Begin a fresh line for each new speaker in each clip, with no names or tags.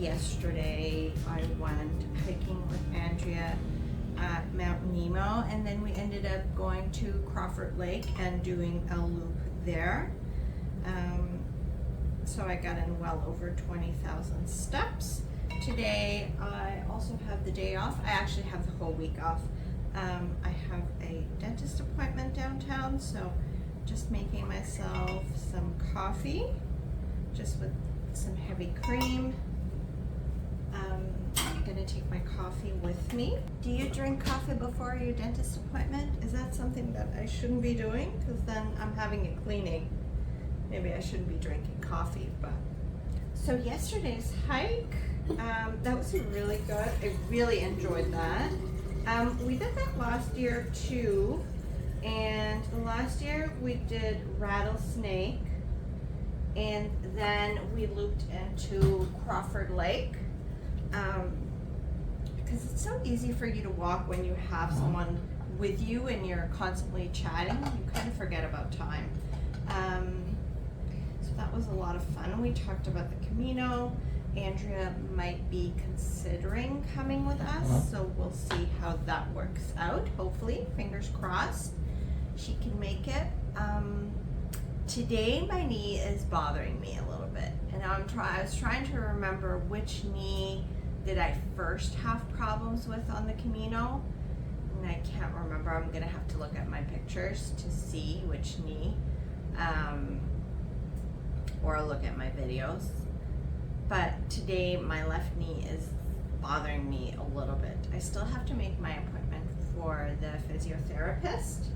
yesterday I went hiking with Andrea at Mount Nemo, and then we ended up going to Crawford Lake and doing a loop there. So I got in well over 20,000 steps. Today I also have the day off. I actually have the whole week off. I have a dentist appointment downtown, so just making myself some coffee, just with some heavy cream. I'm gonna take my coffee with me. Do you drink coffee before your dentist appointment? Is that something that I shouldn't be doing? Because then I'm having a cleaning. Maybe I shouldn't be drinking coffee, but. So yesterday's hike, that was really good. I really enjoyed that. We did that last year too. And last year we did Rattlesnake, and then we looped into Crawford Lake. Because it's so easy for you to walk when you have someone with you and you're constantly chatting. You kind of forget about time. So that was a lot of fun. We talked about the Camino. Andrea might be considering coming with us, so we'll see how that works out. Hopefully, fingers crossed, she can make it. Today my knee is bothering me a little bit, and I was trying to remember which knee did I first have problems with on the Camino, and I can't remember. I'm gonna have to look at my pictures to see which knee, or look at my videos. But today my left knee is bothering me a little bit. I still have to make my appointment for the physiotherapist.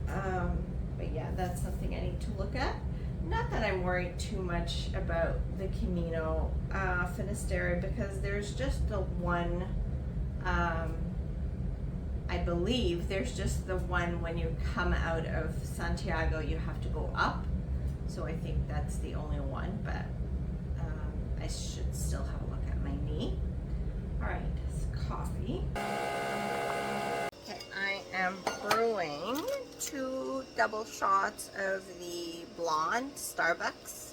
But yeah, that's something I need to look at. Not that I'm worried too much about the Camino Finisterre, because there's just the one, I believe there's just the one when you come out of Santiago, you have to go up. So I think that's the only one, but I should still have a look at my knee. All right, it's coffee. Okay, I am brewing 2 double shots of the blonde Starbucks.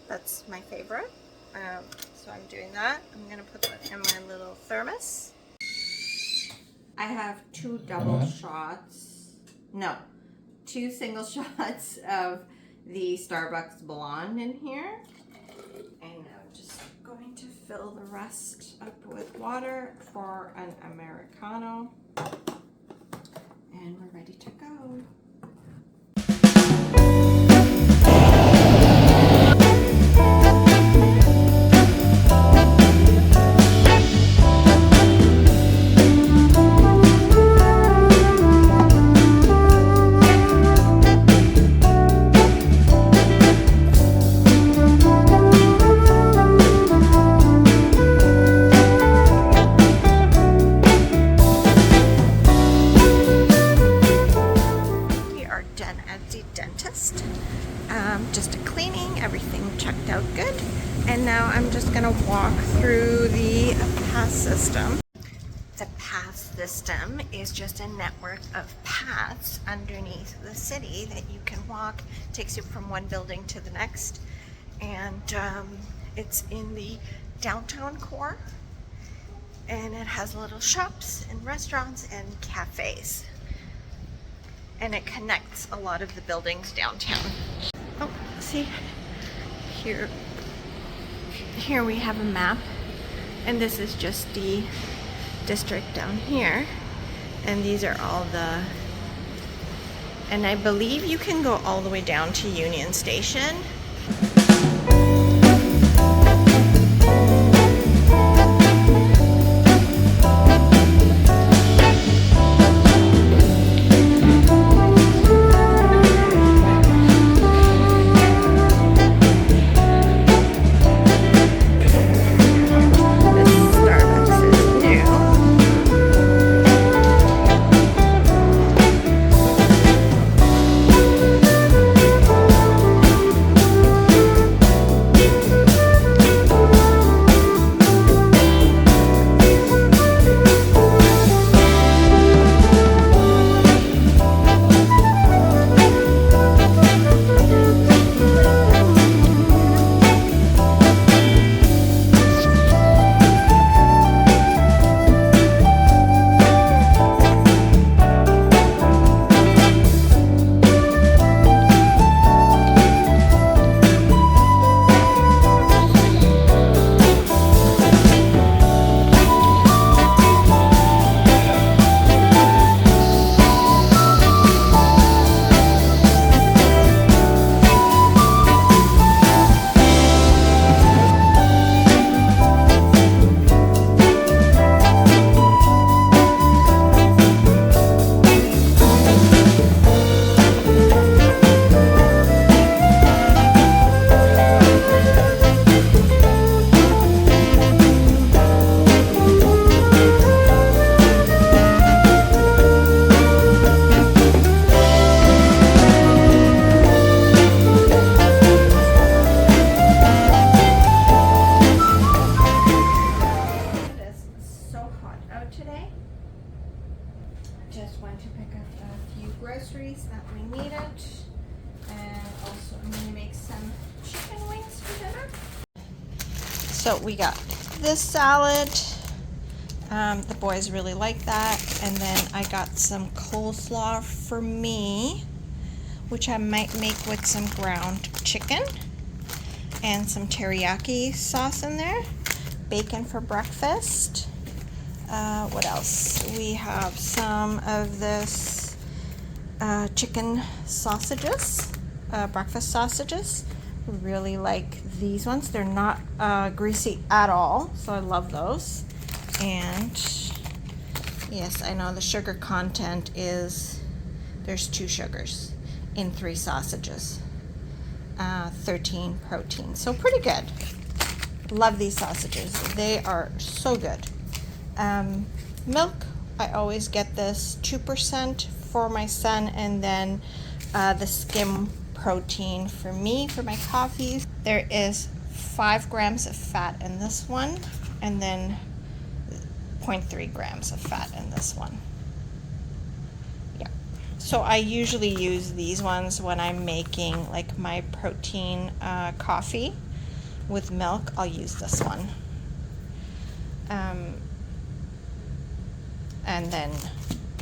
That's my favorite. So I'm doing that. I'm gonna put that in my little thermos. I have 2 double shots, no, 2 single shots of the Starbucks blonde in here. And I'm just going to fill the rest up with water for an Americano. And we're ready to go. Just a cleaning, everything checked out good, and now I'm just gonna walk through the path system. The path system is just a network of paths underneath the city that you can walk. It takes you from one building to the next, and it's in the downtown core, and it has little shops and restaurants and cafes, and it connects a lot of the buildings downtown. Oh, see, here we have a map, and this is just the district down here, and these are all the, and I believe you can go all the way down to Union Station. So we got this salad. The boys really like that. And then I got some coleslaw for me, which I might make with some ground chicken and some teriyaki sauce in there. Bacon for breakfast. What else? We have some of this chicken sausages, breakfast sausages. Really like these ones. They're not greasy at all, so I love those. And yes, I know the sugar content is, there's 2 sugars in 3 sausages. 13 protein, so pretty good. Love these sausages. They are so good. Milk, I always get this 2% for my son, and then the skim protein for me for my coffees. There is 5 grams of fat in this one, and then 0.3 grams of fat in this one. Yeah. So I usually use these ones when I'm making like my protein coffee with milk. I'll use this one. And then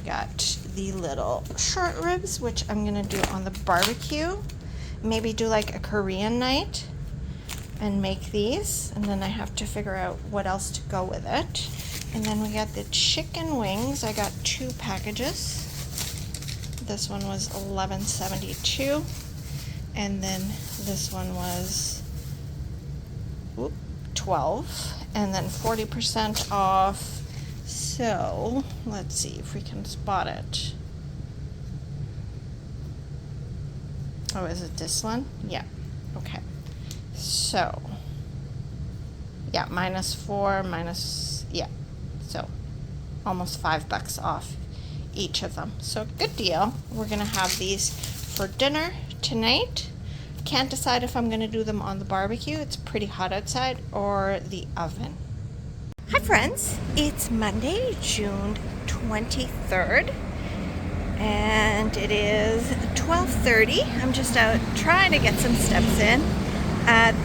got the little short ribs, which I'm gonna do on the barbecue. Maybe do like a Korean night and make these, and then I have to figure out what else to go with it. And then we got the chicken wings. I got 2 packages. This one was $11.72, and then this one was $12, and then 40% off. So let's see if we can spot it. Oh, is it this one? Yeah. Okay. So yeah, -4 minus, yeah. So almost $5 off each of them. So good deal. We're gonna have these for dinner tonight. Can't decide if I'm gonna do them on the barbecue. It's pretty hot outside, or the oven. Hi friends, it's Monday, June 23rd, and it is 12:30. I'm just out trying to get some steps in.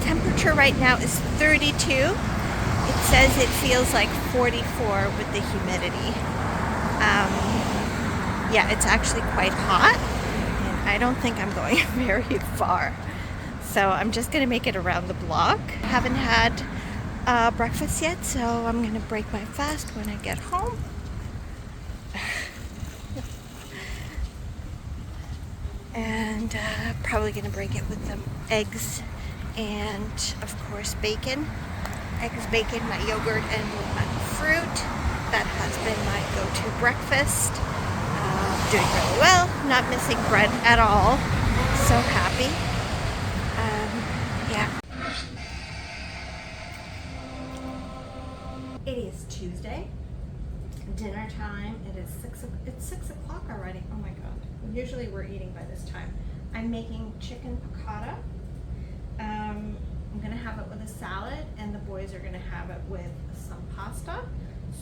Temperature right now is 32. It says it feels like 44 with the humidity. Yeah, it's actually quite hot, and I don't think I'm going very far. So I'm just gonna make it around the block. Haven't had breakfast yet, so I'm gonna break my fast when I get home. And probably gonna break it with some eggs and of course bacon. Eggs, bacon, my yogurt, and my fruit. That has been my go-to breakfast. Doing really well, not missing bread at all. So happy. Yeah. It is Tuesday. Dinner time. It's 6 o'clock already. Oh my god. Usually we're eating by this time. I'm making chicken piccata. I'm gonna have it with a salad, and the boys are gonna have it with some pasta.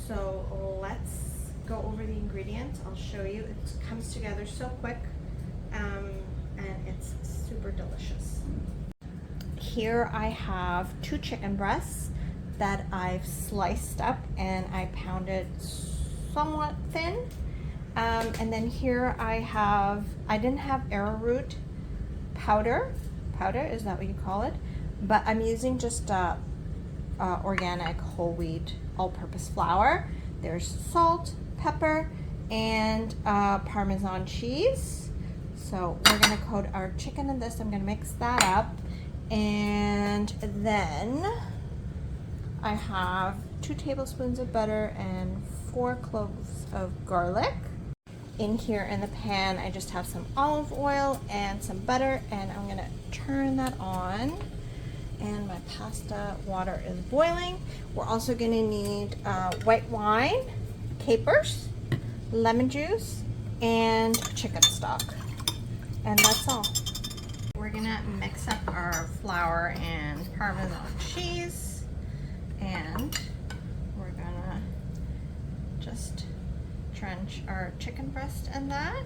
So let's go over the ingredients. I'll show you. It comes together so quick, and it's super delicious. Here I have 2 chicken breasts that I've sliced up and I pounded somewhat thin. And then here I didn't have arrowroot powder, is that what you call it? But I'm using just organic whole wheat all-purpose flour. There's salt, pepper, and Parmesan cheese. So we're gonna coat our chicken in this. I'm gonna mix that up. And then I have 2 tablespoons of butter and 4 cloves of garlic. In here in the pan, I just have some olive oil and some butter, and I'm gonna turn that on. And my pasta water is boiling. We're also gonna need white wine, capers, lemon juice, and chicken stock. And that's all. We're gonna mix up our flour and Parmesan cheese, and we're gonna just drench our chicken breast in that.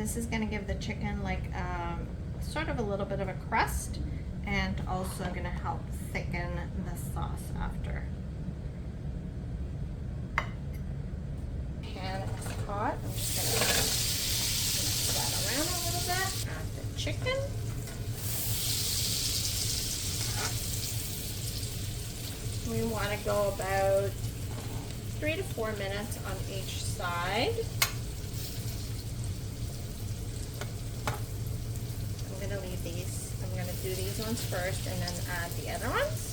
this is going to give the chicken like sort of a little bit of a crust, and also going to help thicken the sauce after. Pan is hot. I'm just going to mix that around a little bit. Add the chicken. We want to go about 3 to 4 minutes on each side. I'm going to leave these. I'm going to do these ones first and then add the other ones.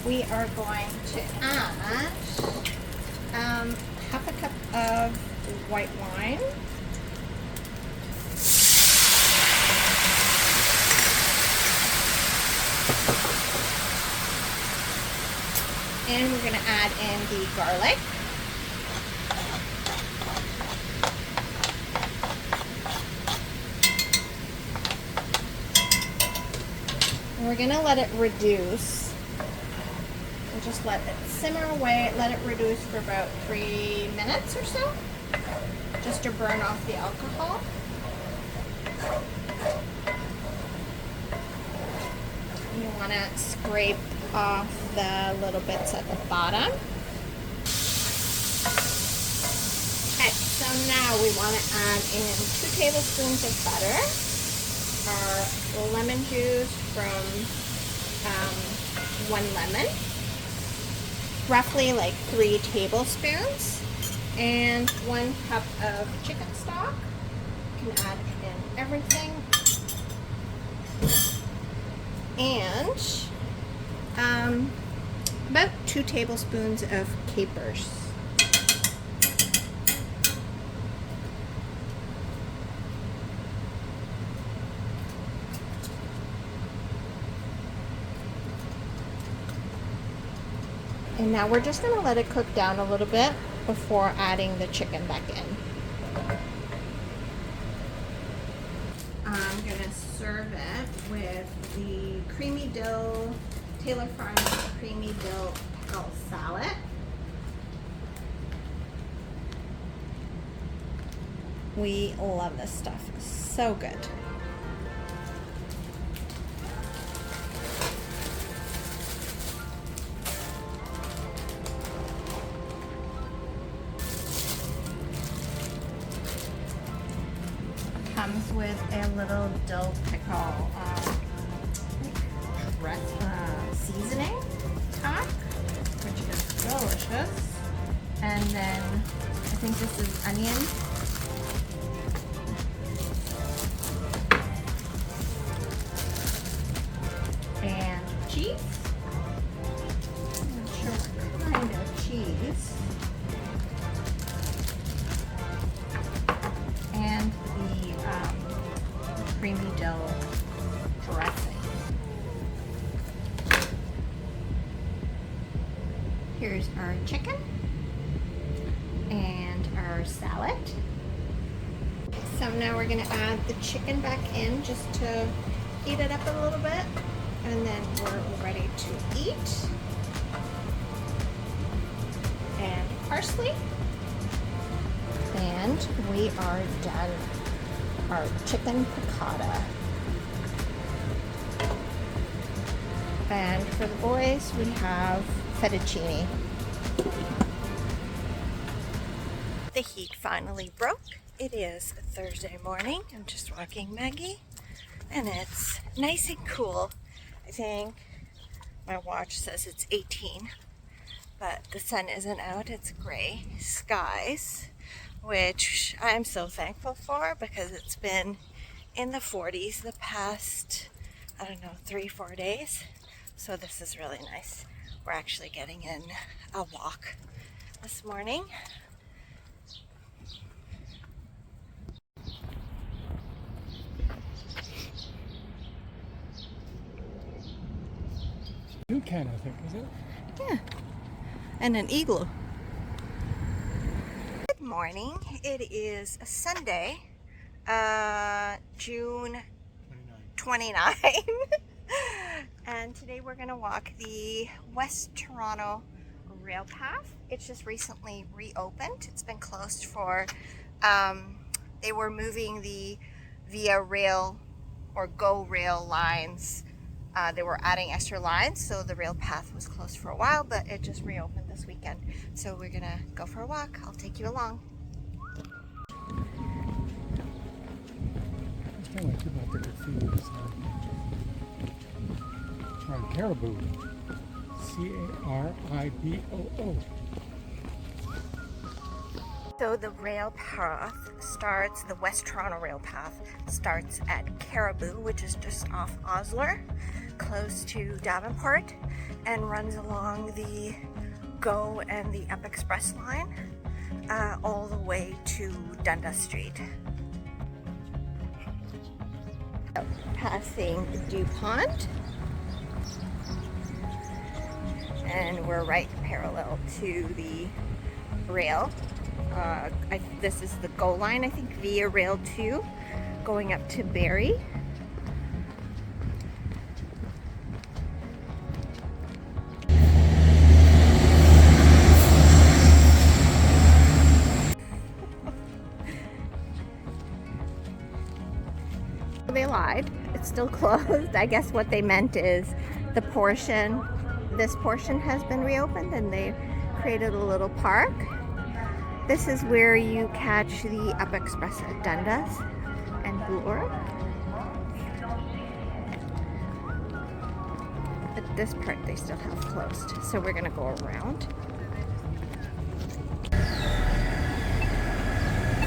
We are going to add half a cup of white wine. And we're going to add in the garlic. And we're going to let it reduce. Just let it simmer away, let it reduce for about 3 minutes or so, just to burn off the alcohol. You want to scrape off the little bits at the bottom. Okay, so now we want to add in 2 tablespoons of butter, our lemon juice from 1 lemon, roughly like 3 tablespoons, and 1 cup of chicken stock. You can add in everything, and about 2 tablespoons of capers. And now we're just going to let it cook down a little bit before adding the chicken back in. I'm going to serve it with the creamy dill, Taylor Farms creamy dill pickle salad. We love this stuff. It's so good. Comes with a little dill pickle seasoning pack, which is delicious. And then I think this is onion. And cheese. I'm not sure what kind of cheese. And the creamy dill dressing. Here's our chicken and our salad. So now we're going to add the chicken back in just to heat it up a little bit, and then we're ready to eat. And parsley. And we are done. Our chicken piccata. And for the boys, we have fettuccine. The heat finally broke. It is Thursday morning. I'm just walking Maggie, and it's nice and cool. I think my watch says it's 18, but the sun isn't out. It's gray skies, which I'm so thankful for because it's been in the 40s the past, I don't know, 3-4 days. So this is really nice. We're actually getting in a walk this morning.
Toucan, I think, is it?
Yeah. And an igloo. Good morning. It is Sunday, June 29. And today we're going to walk the West Toronto Rail Path. It's just recently reopened. It's been closed for, they were moving the Via Rail or Go Rail lines. They were adding extra lines, so the rail path was closed for a while, but it just reopened this weekend. So we're gonna go for a walk. I'll take you along.
It's kind of like people have to get food this time. On Caribou. C-A-R-I-B-O-O.
So the rail path starts, the West Toronto rail path starts at Caribou, which is just off Osler, close to Davenport, and runs along the GO and the Up Express line all the way to Dundas Street. Passing DuPont, and we're right parallel to the rail. This is the GO line, I think, via Rail 2, going up to Barrie. They lied. It's still closed. I guess what they meant is the portion, this portion has been reopened and they created a little park. This is where you catch the Up Express at Dundas and Bloor. But this part they still have closed, so we're gonna go around.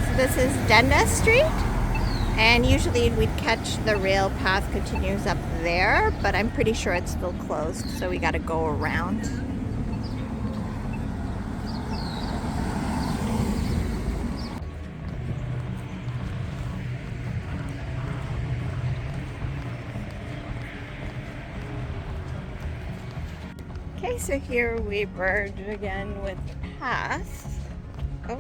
So this is Dundas Street, and usually we'd catch the rail path continues up there, but I'm pretty sure it's still closed, so we gotta go around. Okay, so here we merge again with the path. Oh.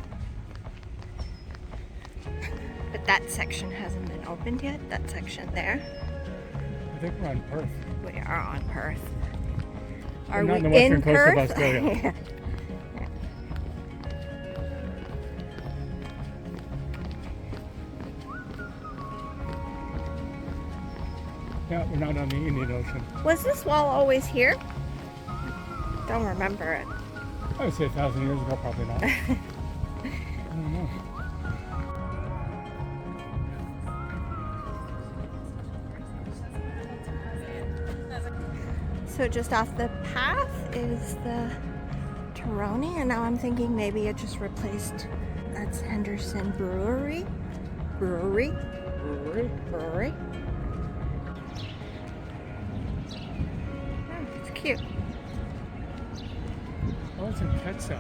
But that section hasn't been opened yet, that section there.
I think we're on Perth.
We are on Perth. Are
We're
we
not on the western
in
coast
Perth?
of Australia.
Yeah.
Yeah, we're not on the Indian Ocean.
Was this wall always here? Don't remember it.
I would say 1,000 years ago, probably not. I don't know.
So just off the path is the Taroni, and now I'm thinking maybe it just replaced, that's Henderson Brewery. Brewery. Oh, it's cute.
Oh, it's in Quetzal.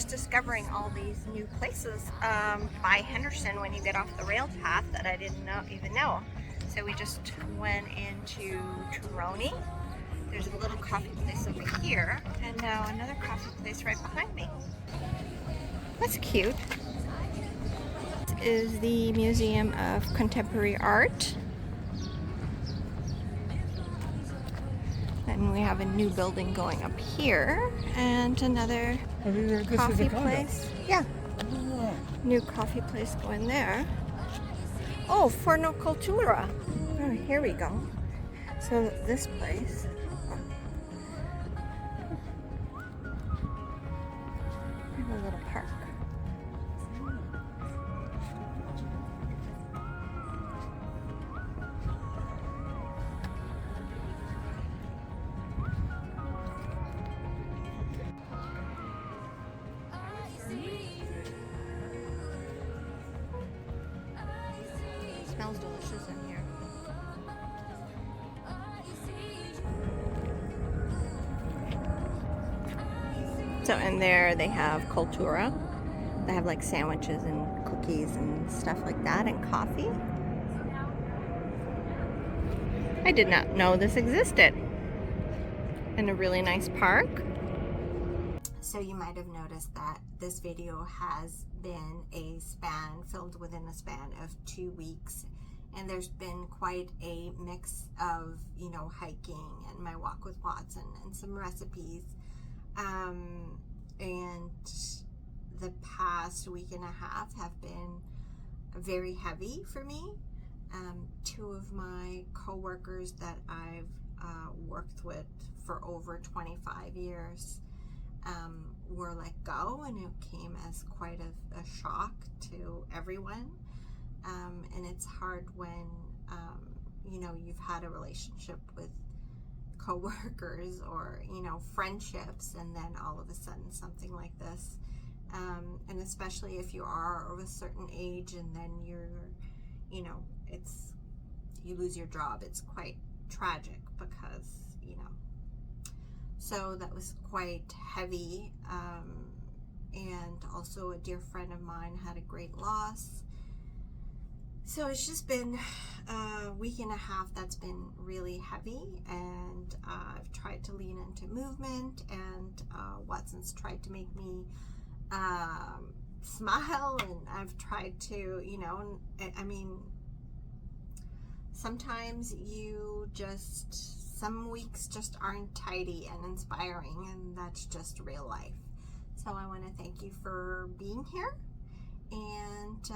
discovering all these new places by Henderson when you get off the rail path that I didn't even know. So we just went into Troni. There's a little coffee place over here, and now another coffee place right behind me. That's cute. This is the Museum of Contemporary Art. And we have a new building going up here, and another coffee place. Yeah.
Oh.
New coffee place going there. Oh, Forno Cultura. Oh, here we go. So this place. We have a little park. Smells delicious in here. So in there they have Cultura. They have like sandwiches and cookies and stuff like that, and coffee. I did not know this existed. In a really nice park. So you might have noticed that this video has been filmed within a span of 2 weeks, and there's been quite a mix of, you know, hiking and my walk with Watson and some recipes, and the past week and a half have been very heavy for me. 2 of my co-workers that I've worked with for over 25 years were let go, and it came as quite a shock to everyone. And it's hard when you know, you've had a relationship with co-workers or, you know, friendships, and then all of a sudden something like this, and especially if you are of a certain age and then you're, you know, you lose your job, it's quite tragic because, you know, so that was quite heavy. And also a dear friend of mine had a great loss. So it's just been a week and a half that's been really heavy, and I've tried to lean into movement, and Watson's tried to make me smile, and I've tried to, you know, I mean, sometimes some weeks just aren't tidy and inspiring, and that's just real life. So I want to thank you for being here, and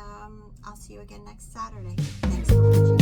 I'll see you again next Saturday. Thanks for watching.